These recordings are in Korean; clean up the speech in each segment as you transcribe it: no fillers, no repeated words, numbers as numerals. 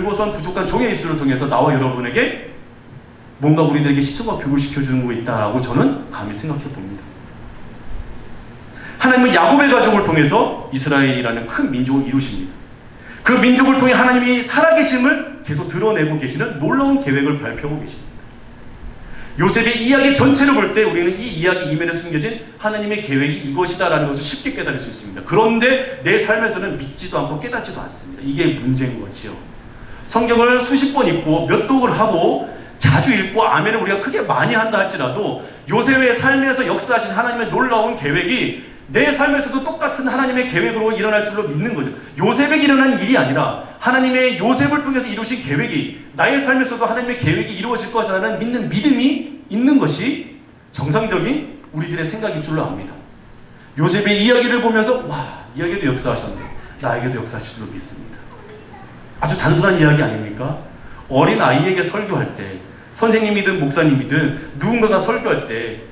그리고선 부족한 종의 입술을 통해서 나와 여러분에게 뭔가 우리들에게 시청과 교육시켜주는 거 있다라고 저는 감히 생각해 봅니다. 하나님은 야곱의 가족을 통해서 이스라엘이라는 큰 민족을 이루십니다. 그 민족을 통해 하나님이 살아계심을 계속 드러내고 계시는 놀라운 계획을 발표하고 계십니다. 요셉의 이야기 전체를 볼 때 우리는 이 이야기 이면에 숨겨진 하나님의 계획이 이것이다라는 것을 쉽게 깨달을 수 있습니다. 그런데 내 삶에서는 믿지도 않고 깨닫지도 않습니다. 이게 문제인 거지요. 성경을 수십 번 읽고 몇 독을 하고 자주 읽고 아멘을 우리가 크게 많이 한다 할지라도 요셉의 삶에서 역사하신 하나님의 놀라운 계획이 내 삶에서도 똑같은 하나님의 계획으로 일어날 줄로 믿는 거죠. 요셉에게 일어난 일이 아니라 하나님의 요셉을 통해서 이루신 계획이 나의 삶에서도 하나님의 계획이 이루어질 것이라는 믿는 믿음이 있는 것이 정상적인 우리들의 생각일 줄로 압니다. 요셉의 이야기를 보면서 와, 이야기도 역사하셨네. 나에게도 역사하실 줄로 믿습니다. 아주 단순한 이야기 아닙니까? 어린 아이에게 설교할 때, 선생님이든 목사님이든 누군가가 설교할 때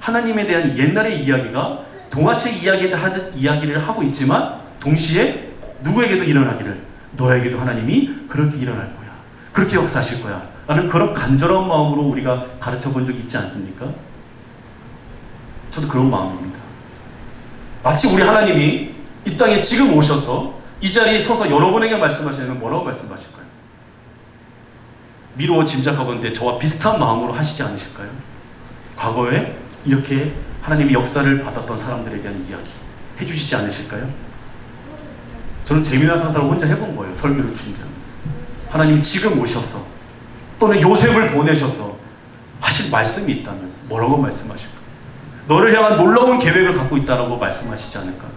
하나님에 대한 옛날의 이야기가 동화책 이야기를 하고 있지만 동시에 누구에게도 일어나기를, 너에게도 하나님이 그렇게 일어날 거야, 그렇게 역사하실 거야 라는 그런 간절한 마음으로 우리가 가르쳐 본 적이 있지 않습니까? 저도 그런 마음입니다. 마치 우리 하나님이 이 땅에 지금 오셔서 이 자리에 서서 여러분에게 말씀하시면 뭐라고 말씀하실까요? 미루어 짐작하건대 저와 비슷한 마음으로 하시지 않으실까요? 과거에 이렇게 하나님의 역사를 받았던 사람들에 대한 이야기 해주시지 않으실까요? 저는 재미난 상상을 혼자 해본 거예요. 설교를 준비하면서. 하나님이 지금 오셔서 또는 요셉을 보내셔서 하실 말씀이 있다면 뭐라고 말씀하실까요? 너를 향한 놀라운 계획을 갖고 있다라고 말씀하시지 않을까요?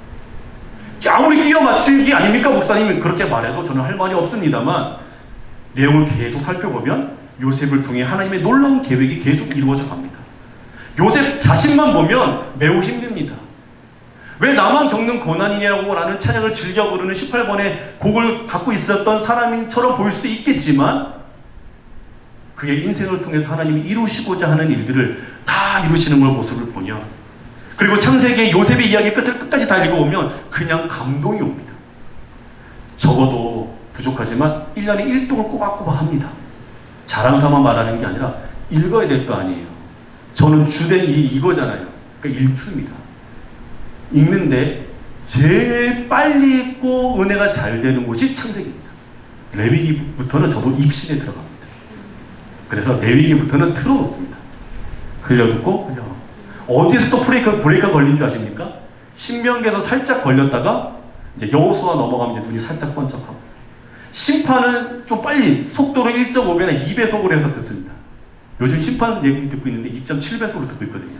아무리 끼워 맞추기 아닙니까? 목사님은 그렇게 말해도 저는 할 말이 없습니다만 내용을 계속 살펴보면 요셉을 통해 하나님의 놀라운 계획이 계속 이루어져 갑니다. 요셉 자신만 보면 매우 힘듭니다. 왜 나만 겪는 고난이냐고 라는 찬양을 즐겨 부르는 18번의 곡을 갖고 있었던 사람처럼 보일 수도 있겠지만 그의 인생을 통해서 하나님이 이루시고자 하는 일들을 다 이루시는 걸 모습을 보냐, 그리고 창세기의 요셉의 이야기 끝을 끝까지 다 읽어보면 그냥 감동이 옵니다. 적어도 부족하지만 1년에 1독을 꼬박꼬박 합니다. 자랑삼아 말하는 게 아니라 읽어야 될 거 아니에요. 저는 주된 일이 이거잖아요. 그러니까 읽습니다. 읽는데 제일 빨리 읽고 은혜가 잘 되는 곳이 창세기입니다. 레위기부터는 저도 입신에 들어갑니다. 그래서 레위기부터는 틀어놓습니다. 흘려듣고 흘려. 어디에서 또 브레이크가 걸린 줄 아십니까? 신명기에서 살짝 걸렸다가 이제 여호수아 넘어가면 이제 눈이 살짝 번쩍하고, 심판은 좀 빨리 속도를 1.5배나 2배속으로 해서 듣습니다. 요즘 심판 얘기 듣고 있는데 2.7배속으로 듣고 있거든요.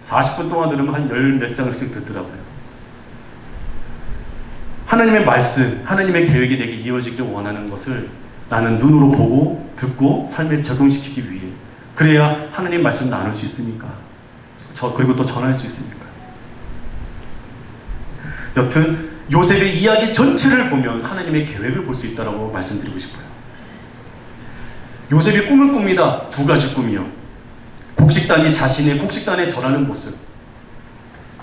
40분 동안 들으면 한 10몇 장씩 듣더라고요. 하나님의 말씀, 하나님의 계획이 내게 이루어지기를 원하는 것을 나는 눈으로 보고 듣고 삶에 적용시키기 위해, 그래야 하나님 말씀 나눌 수 있습니까? 그리고 또 전할 수 있습니까? 여튼 요셉의 이야기 전체를 보면 하나님의 계획을 볼 수 있다고 말씀드리고 싶어요. 요셉이 꿈을 꿉니다. 두 가지 꿈이요. 곡식단이 자신의 곡식단에 절하는 모습.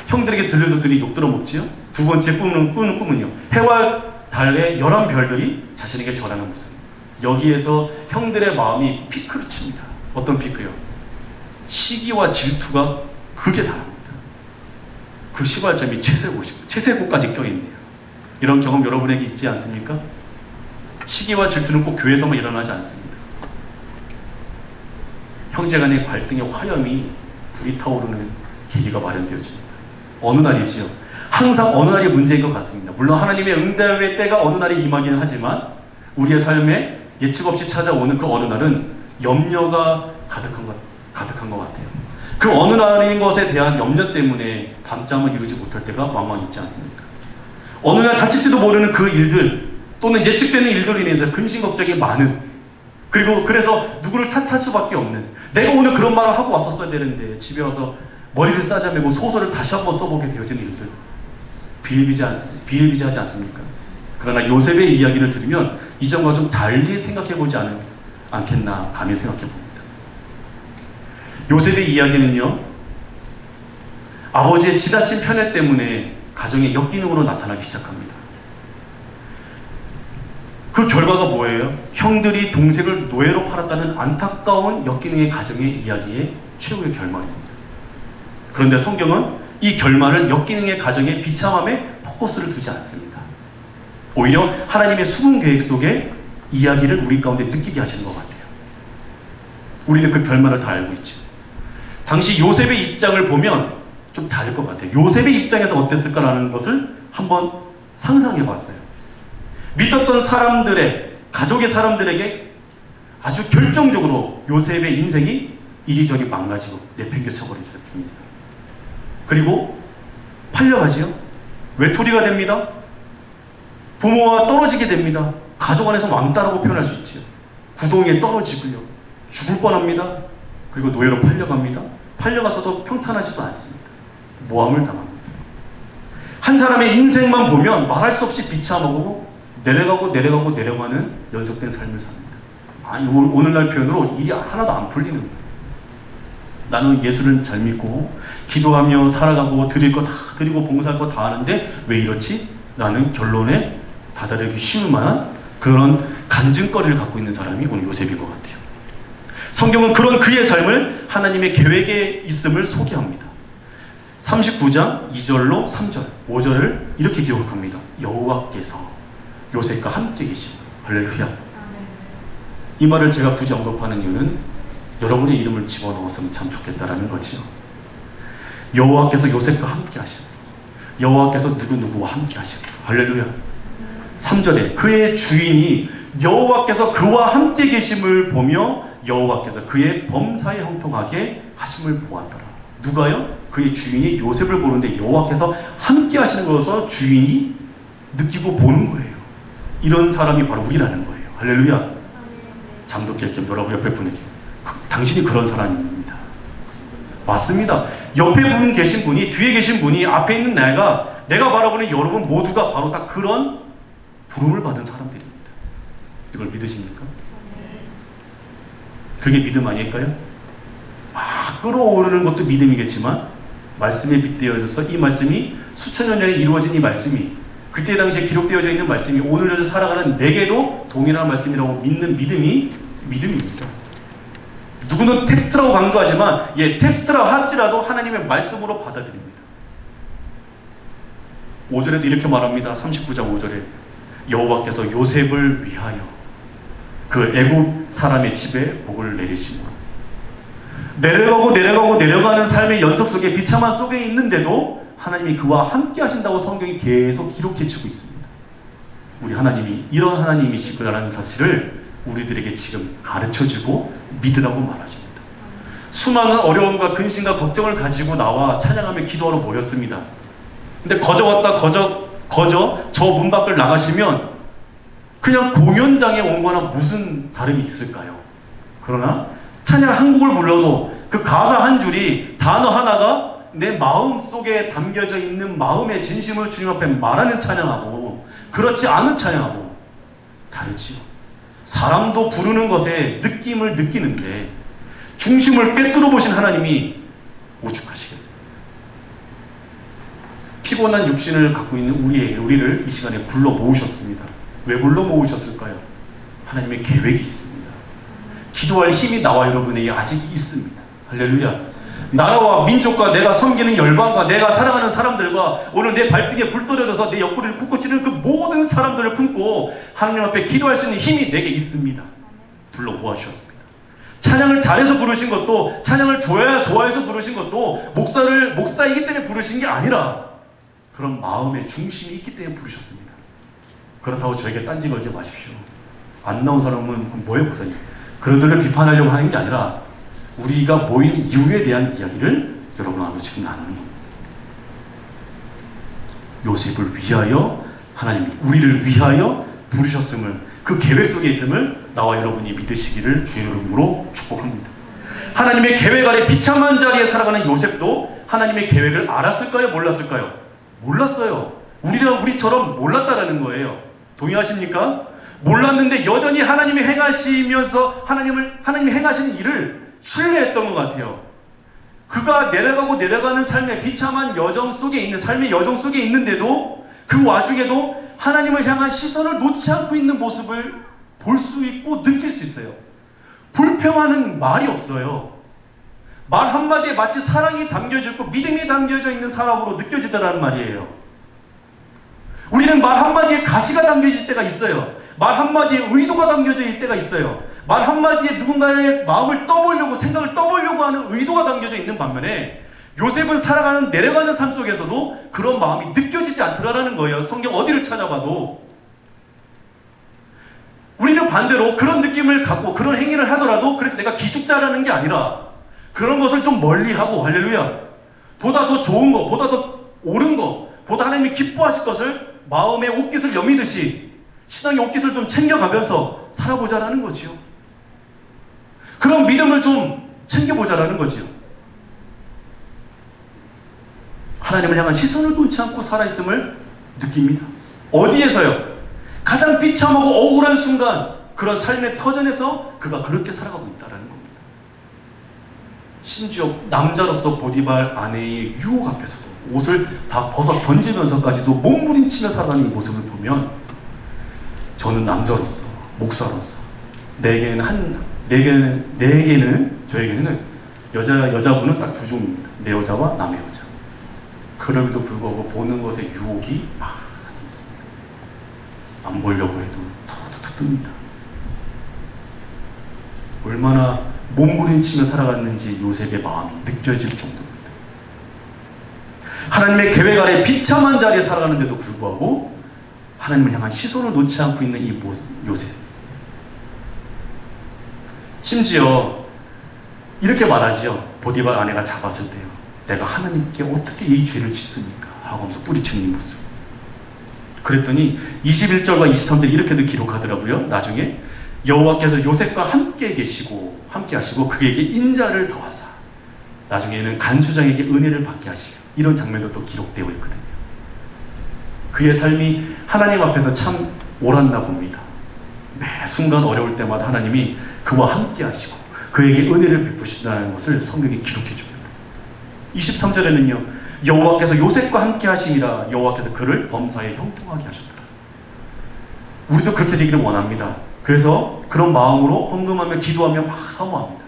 형들에게 들려줬더니 욕 들어먹지요. 두 번째 꾸는 꿈은요. 해와 달의 11별들이 자신에게 절하는 모습. 여기에서 형들의 마음이 피크를 칩니다. 어떤 피크요? 시기와 질투가 극에 달합니다. 그 시발점이 최세고까지 껴있네요. 이런 경험 여러분에게 있지 않습니까? 시기와 질투는 꼭 교회에서만 일어나지 않습니다. 형제간의 갈등의 화염이 불이 타오르는 계기가 마련되어집니다. 어느 날이지요. 항상 어느 날이 문제인 것 같습니다. 물론 하나님의 응답의 때가 어느 날이 임하기는 하지만 우리의 삶에 예측 없이 찾아오는 그 어느 날은 염려가 가득한 것 같아요. 그 어느 날인 것에 대한 염려 때문에 밤잠을 이루지 못할 때가 왕왕 있지 않습니까? 어느 날 닥칠지도 모르는 그 일들 또는 예측되는 일들로 인해서 근심 걱정이 많은, 그리고 그래서 누구를 탓할 수밖에 없는, 내가 오늘 그런 말을 하고 왔었어야 되는데 집에 와서 머리를 싸잡매고 소설을 다시 한번 써보게 되어지는 일들, 비일비재하지 않습니까? 그러나 요셉의 이야기를 들으면 이전과 좀 달리 생각해보지 않겠나 감히 생각해봅니다. 요셉의 이야기는요, 아버지의 지나친 편애 때문에 가정의 역기능으로 나타나기 시작합니다. 그 결과가 뭐예요? 형들이 동생을 노예로 팔았다는 안타까운 역기능의 가정의 이야기의 최후의 결말입니다. 그런데 성경은 이 결말을 역기능의 가정의 비참함에 포커스를 두지 않습니다. 오히려 하나님의 수분 계획 속에 이야기를 우리 가운데 느끼게 하시는 것 같아요. 우리는 그 결말을 다 알고 있죠. 당시 요셉의 입장을 보면 좀 다를 것 같아요. 요셉의 입장에서 어땠을까라는 것을 한번 상상해 봤어요. 믿었던 사람들의, 가족의 사람들에게 아주 결정적으로 요셉의 인생이 이리저리 망가지고 내팽겨쳐버리게 됩니다. 그리고 팔려가지요. 외톨이가 됩니다. 부모와 떨어지게 됩니다. 가족 안에서 왕따라고 표현할 수 있지요. 구덩이에 떨어지고요. 죽을 뻔합니다. 그리고 노예로 팔려갑니다. 팔려가서도 평탄하지도 않습니다. 모함을 당합니다. 한 사람의 인생만 보면 말할 수 없이 비참하고 내려가는 연속된 삶을 삽니다. 아니, 오늘날 표현으로 일이 하나도 안 풀리는 거예요. 나는 예수를 잘 믿고 기도하며 살아가고 드릴 거 다 드리고 봉사할 거 다 하는데 왜 이렇지? 라는 결론에 다다르기 쉬울 만한 그런 간증거리를 갖고 있는 사람이 오늘 요셉인 것 같아요. 성경은 그런 그의 삶을 하나님의 계획에 있음을 소개합니다. 39장 2절로 3절, 5절을 이렇게 기록합니다. 여호와께서 요셉과 함께 계시고, 할렐루야. 이 말을 제가 굳이 언급하는 이유는 여러분의 이름을 집어넣었으면 참 좋겠다라는 거지요. 여호와께서 요셉과 함께 하시고, 여호와께서 누구누구와 함께 하시고, 할렐루야. 3절에 그의 주인이 여호와께서 그와 함께 계심을 보며 여호와께서 그의 범사에 형통하게 하심을 보았더라. 누가요? 그의 주인이 요셉을 보는데 여호와께서 함께 하시는 것을 주인이 느끼고 보는 거예요. 이런 사람이 바로 우리라는 거예요. 할렐루야. 잠도 깰 겸 여러분 옆에 분에게, 당신이 그런 사람입니다. 맞습니다. 옆에 계신 분이, 뒤에 계신 분이, 앞에 있는 내가 바라보는 여러분 모두가 바로 다 그런 부름을 받은 사람들입니다. 이걸 믿으십니까? 그게 믿음 아닐까요? 막 끌어오르는 것도 믿음이겠지만 말씀에 빗대어져서 이 말씀이 수천 년 전에 이루어진 이 말씀이, 그때 당시에 기록되어져 있는 말씀이 오늘 여기서 살아가는 내게도 동일한 말씀이라고 믿는 믿음이 믿음입니다. 누구는 텍스트라고 강조하지만 텍스트라고 할지라도 하나님의 말씀으로 받아들입니다. 5절에도 이렇게 말합니다. 39장 5절에 여호와께서 요셉을 위하여 그 애굽 사람의 집에 복을 내리시므로, 내려가는 삶의 연속 속에 비참한 속에 있는데도 하나님이 그와 함께 하신다고 성경이 계속 기록해 주고 있습니다. 우리 하나님이 이런 하나님이시구나라는 사실을 우리들에게 지금 가르쳐주고 믿으라고 말하십니다. 수많은 어려움과 근심과 걱정을 가지고 나와 찬양하며 기도하러 모였습니다. 근데 거저 저 문 밖을 나가시면 그냥 공연장에 온 거나 무슨 다름이 있을까요? 그러나 찬양 한 곡을 불러도 그 가사 한 줄이, 단어 하나가 내 마음 속에 담겨져 있는 마음의 진심을 주님 앞에 말하는 찬양하고 그렇지 않은 찬양하고 다르지요. 사람도 부르는 것에 느낌을 느끼는데 중심을 꿰뚫어 보신 하나님이 오죽하시겠습니까? 피곤한 육신을 갖고 있는 우리를 이 시간에 불러 모으셨습니다. 왜 불러 모으셨을까요? 하나님의 계획이 있습니다. 기도할 힘이 나와 여러분에게 아직 있습니다. 할렐루야. 나라와 민족과 내가 섬기는 열방과 내가 사랑하는 사람들과 오늘 내 발등에 불 떨어져서 내 옆구리를 쿡쿡 찌르는 그 모든 사람들을 품고 하나님 앞에 기도할 수 있는 힘이 내게 있습니다. 불러 모아주셨습니다. 찬양을 잘해서 부르신 것도, 찬양을 좋아해서 부르신 것도 목사이기 때문에 부르신 게 아니라 그런 마음의 중심이 있기 때문에 부르셨습니다. 그렇다고 저에게 딴지 걸지 마십시오. 안 나온 사람은 뭐예요, 목사님? 그들을 비판하려고 하는 게 아니라 우리가 모인 이유에 대한 이야기를 여러분하고 지금 나누는 겁니다. 요셉을 위하여 하나님이 우리를 위하여 부르셨음을, 그 계획 속에 있음을 나와 여러분이 믿으시기를 주의 이름으로 축복합니다. 하나님의 계획 아래 비참한 자리에 살아가는 요셉도 하나님의 계획을 알았을까요? 몰랐을까요? 몰랐어요. 우리처럼 몰랐다라는 거예요. 동의하십니까? 몰랐는데 여전히 하나님이 행하시면서 하나님이 행하시는 일을 신뢰했던 것 같아요. 그가 내려가는 삶의 비참한 여정 속에 있는, 삶의 여정 속에 있는데도 그 와중에도 하나님을 향한 시선을 놓지 않고 있는 모습을 볼 수 있고 느낄 수 있어요. 불평하는 말이 없어요. 말 한마디에 마치 사랑이 담겨져 있고 믿음이 담겨져 있는 사람으로 느껴지더라는 말이에요. 우리는 말 한마디에 가시가 담겨질 때가 있어요. 말 한마디에 의도가 담겨져 있을 때가 있어요. 말 한마디에 누군가의 마음을 떠보려고, 생각을 떠보려고 하는 의도가 담겨져 있는 반면에 요셉은 살아가는, 내려가는 삶 속에서도 그런 마음이 느껴지지 않더라라는 거예요. 성경 어디를 찾아봐도. 우리는 반대로 그런 느낌을 갖고 그런 행위를 하더라도 그래서 내가 기죽자라는 게 아니라 그런 것을 좀 멀리하고, 할렐루야, 보다 더 좋은 거, 보다 더 옳은 거, 보다 하나님이 기뻐하실 것을 마음의 옷깃을 여미듯이 신앙의 옷깃을 좀 챙겨가면서 살아보자라는 거지요. 그런 믿음을 좀 챙겨보자라는 거지요. 하나님을 향한 시선을 놓지 않고 살아있음을 느낍니다. 어디에서요? 가장 비참하고 억울한 순간, 그런 삶의 터전에서 그가 그렇게 살아가고 있다는 겁니다. 심지어 남자로서 보디발 아내의 유혹 앞에서도 옷을 다 벗어 던지면서까지도 몸부림치며 살아가는 이 모습을 보면 저는 남자로서, 목사로서 저에게는 여자분은 딱 두 종입니다. 내 여자와 남의 여자. 그럼에도 불구하고 보는 것에 유혹이 많이 있습니다. 안 보려고 해도 툭툭툭 뜹니다. 얼마나 몸부림치며 살아갔는지 요셉의 마음이 느껴질 정도입니다. 하나님의 계획 아래 비참한 자리에 살아가는데도 불구하고 하나님을 향한 시선을 놓지 않고 있는 이 요셉. 심지어 이렇게 말하지요. 보디발 아내가 잡았을 때요. 내가 하나님께 어떻게 이 죄를 짓습니까? 하고 하면서 뿌리치는 이 모습. 그랬더니 21절과 23절 이렇게도 기록하더라고요. 나중에 여호와께서 요셉과 함께 하시고 그에게 인자를 더하사 나중에는 간수장에게 은혜를 받게 하시고, 이런 장면도 또 기록되어 있거든요. 그의 삶이 하나님 앞에서 참 옳았나 봅니다. 매 순간 어려울 때마다 하나님이 그와 함께 하시고 그에게 은혜를 베푸신다는 것을 성경에 기록해 줍니다. 23절에는요. 여호와께서 요셉과 함께 하심이라 여호와께서 그를 범사에 형통하게 하셨더라. 우리도 그렇게 되기를 원합니다. 그래서 그런 마음으로 헌금하며 기도하며 막 사모합니다.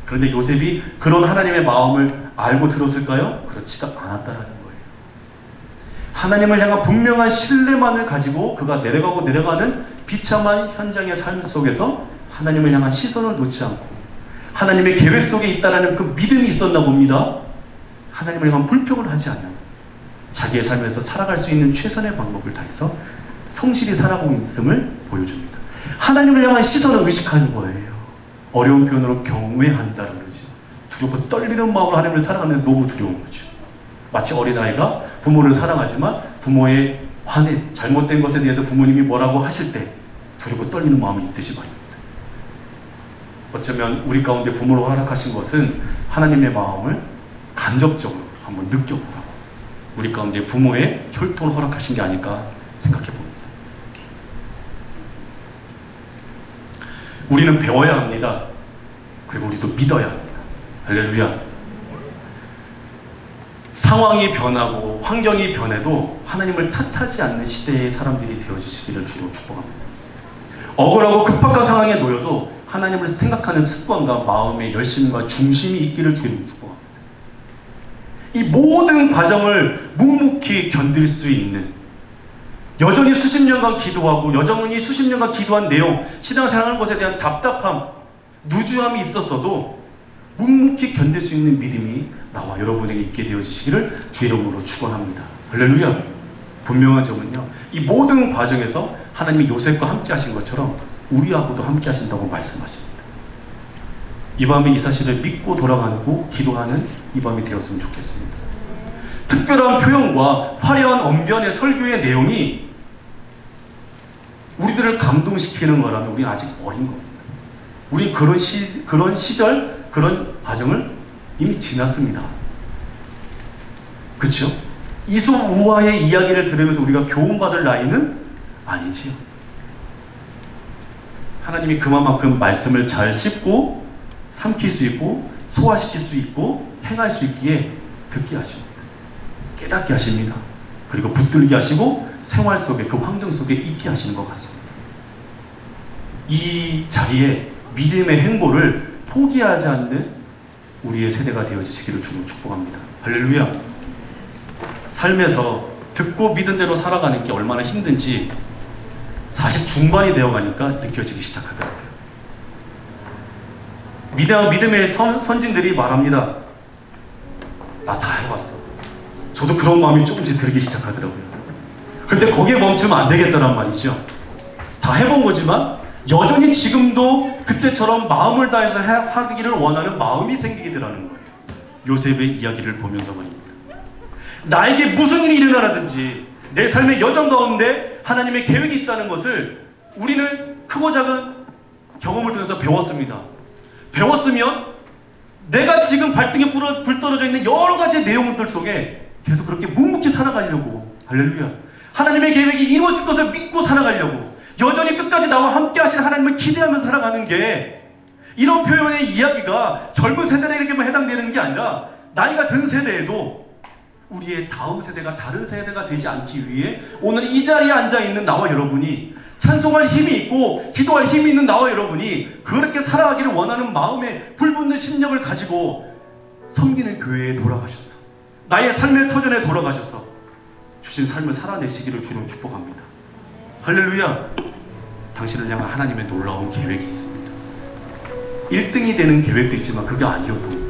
그런데 요셉이 그런 하나님의 마음을 알고 들었을까요? 그렇지가 않았다라는 거예요. 하나님을 향한 분명한 신뢰만을 가지고 그가 내려가는 비참한 현장의 삶 속에서 하나님을 향한 시선을 놓지 않고 하나님의 계획 속에 있다라는 그 믿음이 있었나 봅니다. 하나님을 향한 불평을 하지 않으며 자기의 삶에서 살아갈 수 있는 최선의 방법을 다해서 성실히 살아가고 있음을 보여줍니다. 하나님을 향한 시선을 의식하는 거예요. 어려운 표현으로 경외한다라고 그러죠. 두렵고 떨리는 마음으로 하나님을 살아가는 데 너무 두려운 거죠. 마치 어린아이가 부모를 사랑하지만 부모의 화낸 잘못된 것에 대해서 부모님이 뭐라고 하실 때 두렵고 떨리는 마음이 있듯이 말입니다. 어쩌면 우리 가운데 부모로 허락하신 것은 하나님의 마음을 간접적으로 한번 느껴보라고 우리 가운데 부모의 혈통을 허락하신 게 아닐까 생각해 봅니다. 우리는 배워야 합니다. 그리고 우리도 믿어야 합니다. 할렐루야. 상황이 변하고 환경이 변해도 하나님을 탓하지 않는 시대의 사람들이 되어주시기를 주로 축복합니다. 억울하고 급박한 상황에 놓여도 하나님을 생각하는 습관과 마음의 열심과 중심이 있기를 주로 축복합니다. 이 모든 과정을 묵묵히 견딜 수 있는, 여전히 수십 년간 기도하고 여전히 수십 년간 기도한 내용, 신앙생활하는 것에 대한 답답함, 누주함이 있었어도 묵묵히 견딜 수 있는 믿음이 나와 여러분에게 있게 되어지시기를 주의 이름으로 축원합니다. 할렐루야. 분명한 점은요, 이 모든 과정에서 하나님이 요셉과 함께 하신 것처럼 우리하고도 함께 하신다고 말씀하십니다. 이 밤에 이 사실을 믿고 돌아가고 기도하는 이 밤이 되었으면 좋겠습니다. 특별한 표현과 화려한 언변의 설교의 내용이 우리들을 감동시키는 거라면 우리는 아직 어린 겁니다. 우린 그런 시절, 그런 과정을 이미 지났습니다. 그렇죠? 이솝우화의 이야기를 들으면서 우리가 교훈받을 나이는 아니지요. 하나님이 그만큼 말씀을 잘 씹고 삼킬 수 있고 소화시킬 수 있고 행할 수 있기에 듣게 하십니다. 깨닫게 하십니다. 그리고 붙들게 하시고 생활 속에, 그 환경 속에 있게 하시는 것 같습니다. 이 자리에 믿음의 행보를 포기하지 않는 우리의 세대가 되어지시기를 주로 축복합니다. 할렐루야. 삶에서 듣고 믿은 대로 살아가는 게 얼마나 힘든지 40 중반이 되어가니까 느껴지기 시작하더라고요. 믿음의 선진들이 말합니다. 나 다 해봤어. 저도 그런 마음이 조금씩 들기 시작하더라고요. 그런데 거기에 멈추면 안 되겠다란 말이죠. 다 해본 거지만 여전히 지금도 그때처럼 마음을 다해서 하기를 원하는 마음이 생기더라는 거예요. 요셉의 이야기를 보면서 말입니다. 나에게 무슨 일이 일어나든지 내 삶의 여정 가운데 하나님의 계획이 있다는 것을 우리는 크고 작은 경험을 통해서 배웠습니다. 배웠으면 내가 지금 발등에 불 떨어져 있는 여러 가지 내용들 속에 계속 그렇게 묵묵히 살아가려고, 할렐루야, 하나님의 계획이 이루어질 것을 믿고 살아가려고, 여전히 끝까지 나와 함께 하신 하나님을 기대하면서 살아가는 게, 이런 표현의 이야기가 젊은 세대에게만 해당되는 게 아니라 나이가 든 세대에도 우리의 다음 세대가 다른 세대가 되지 않기 위해 오늘 이 자리에 앉아있는 나와 여러분이, 찬송할 힘이 있고 기도할 힘이 있는 나와 여러분이 그렇게 살아가기를 원하는 마음에 불붙는 심령을 가지고 섬기는 교회에 돌아가셔서, 나의 삶의 터전에 돌아가셔서 주신 삶을 살아내시기를 주로 축복합니다. 할렐루야. 당신을 향한 하나님의 놀라운 계획이 있습니다. 1등이 되는 계획도 있지만 그게 아니어도